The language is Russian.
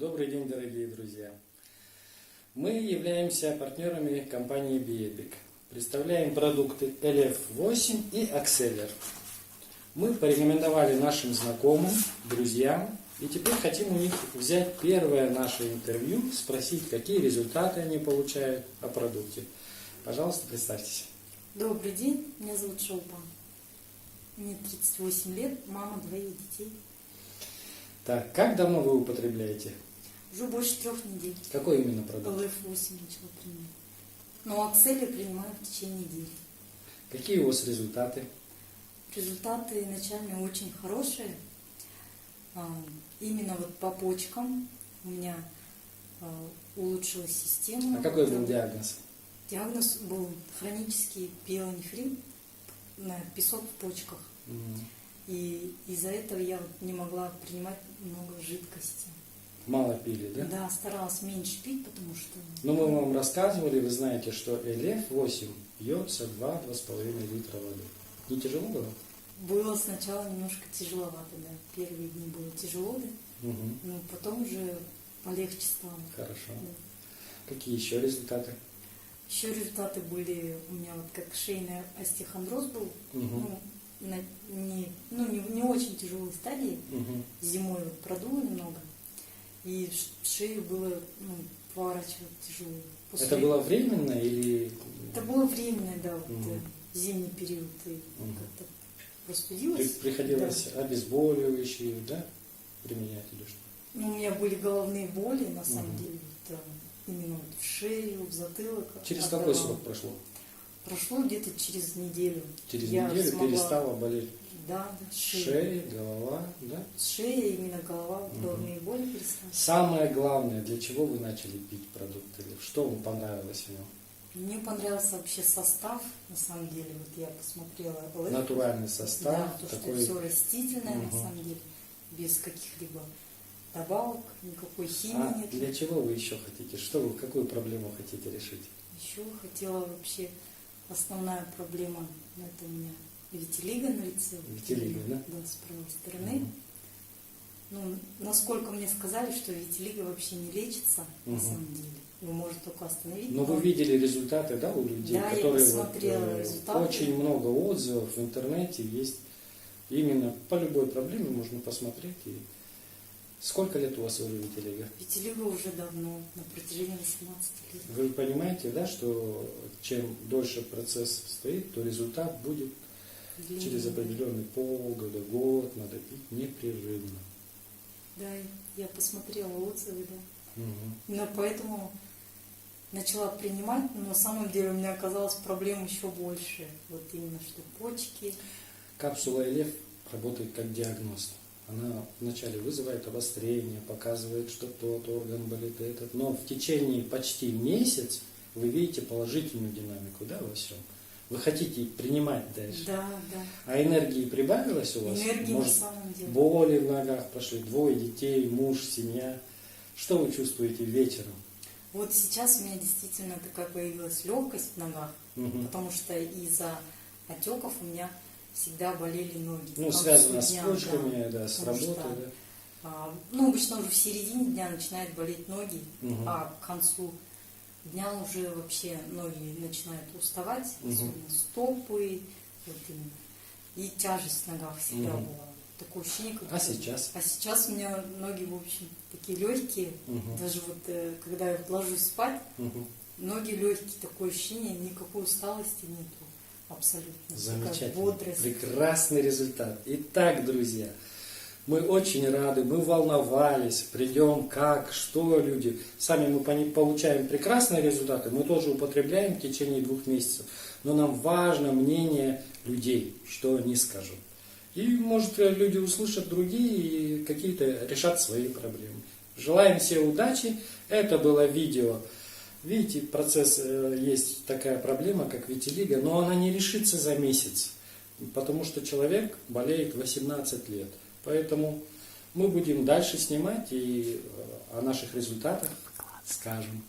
Добрый день, дорогие друзья! Мы являемся партнерами компании Биэпик. Представляем продукты LF8 и Акселер. Мы порекомендовали нашим знакомым, друзьям, и теперь хотим у них взять первое наше интервью, спросить, какие результаты они получают о продукте. Пожалуйста, представьтесь. Добрый день, меня зовут Шолпан. Мне 38 лет, мама двоих детей. Так, как давно вы употребляете? Уже больше 3 недель. Какой именно продукт? LF8 начала принимать. Но Акселер принимаю в течение недели. Какие у вас результаты? Результаты начальные очень хорошие. Именно вот по почкам у меня улучшилась система. А какой был диагноз? Диагноз был хронический пиелонефрит, песок в почках. И из-за этого я вот не могла принимать много жидкости. Мало пили, да? Да, старалась меньше пить, потому что... Но мы вам рассказывали, вы знаете, что LF8 пьется 2-2,5 литра воды. Не тяжело было? Было сначала немножко тяжеловато, да. Первые дни было тяжело, да. Но потом уже полегче стало. Хорошо. Да. Какие еще результаты? Еще результаты были, у меня вот как шейный остеохондроз был, не очень тяжелой стадии, зимой вот продуло немного, и шею было поворачивать тяжело. Это было временно или... Это было временно, да, вот зимний период, и как-то простудилась. Приходилось обезболивающие, да, применять или что? Ну, у меня были головные боли, на самом деле, вот, именно вот в шею, в затылок. Через какой срок прошло? Прошло где-то через неделю. Через неделю перестала болеть? Да, шея, голова, да? Шея, именно голова, головные боли перестали. Самое главное, для чего вы начали пить продукты? Что вам понравилось в нем? Мне понравился вообще состав, на самом деле. Вот я посмотрела. Натуральный состав. Да, то, что все растительное, на самом деле, без каких-либо добавок, никакой химии нет. Для чего вы еще хотите? Что вы, какую проблему хотите решить? Еще хотела вообще, основная проблема, это у меня витилиго на лице. Витилиго, да? Да, с правой стороны. Ну, насколько мне сказали, что витилиго вообще не лечится, на самом деле. Его может только остановить. Но вы видели результаты, да, у людей, да, которые я посмотрела результаты. Очень много отзывов в интернете есть. Именно по любой проблеме можно посмотреть. И сколько лет у вас уже витилиго? Витилиго уже давно, на протяжении 18 лет. Вы понимаете, да, что чем дольше процесс стоит, то результат будет через определенный полгода, год, надо пить непрерывно. Да, я посмотрела отзывы, да. Но поэтому начала принимать, но на самом деле у меня оказалось проблем еще больше. Вот именно что почки. Капсула LF работает как диагност. Она вначале вызывает обострение, показывает, что тот орган болит, этот. Но в течение почти месяца вы видите положительную динамику, да, во всем. Вы хотите принимать дальше. Да, да. А энергии прибавилось у вас? Энергии Может, на самом деле. боли в ногах пошли, 2 детей, муж, семья. Что вы чувствуете вечером? Вот сейчас у меня действительно такая появилась легкость в ногах, потому что из-за отеков у меня всегда болели ноги. Ну, связано с почками, да, с работой, да. Обычно уже в середине дня начинают болеть ноги, а к концу дня уже вообще ноги начинают уставать, особенно стопы, вот именно. И тяжесть в ногах всегда была. Такое ощущение, как... А сейчас? А сейчас у меня ноги, в общем, такие легкие. Даже вот когда я ложусь спать, ноги легкие, такое ощущение, никакой усталости нету. Абсолютно. Замечательно. Прекрасный результат. Итак, друзья, мы очень рады, мы волновались, придем, как, что люди. Сами мы получаем прекрасные результаты, мы тоже употребляем в течение 2 месяцев. Но нам важно мнение людей, что они скажут. И, может, люди услышат другие и какие-то решат свои проблемы. Желаем всем удачи. Это было видео. Видите, процесс, есть такая проблема, как витилиго, но она не решится за месяц, потому что человек болеет 18 лет. Поэтому мы будем дальше снимать и о наших результатах скажем.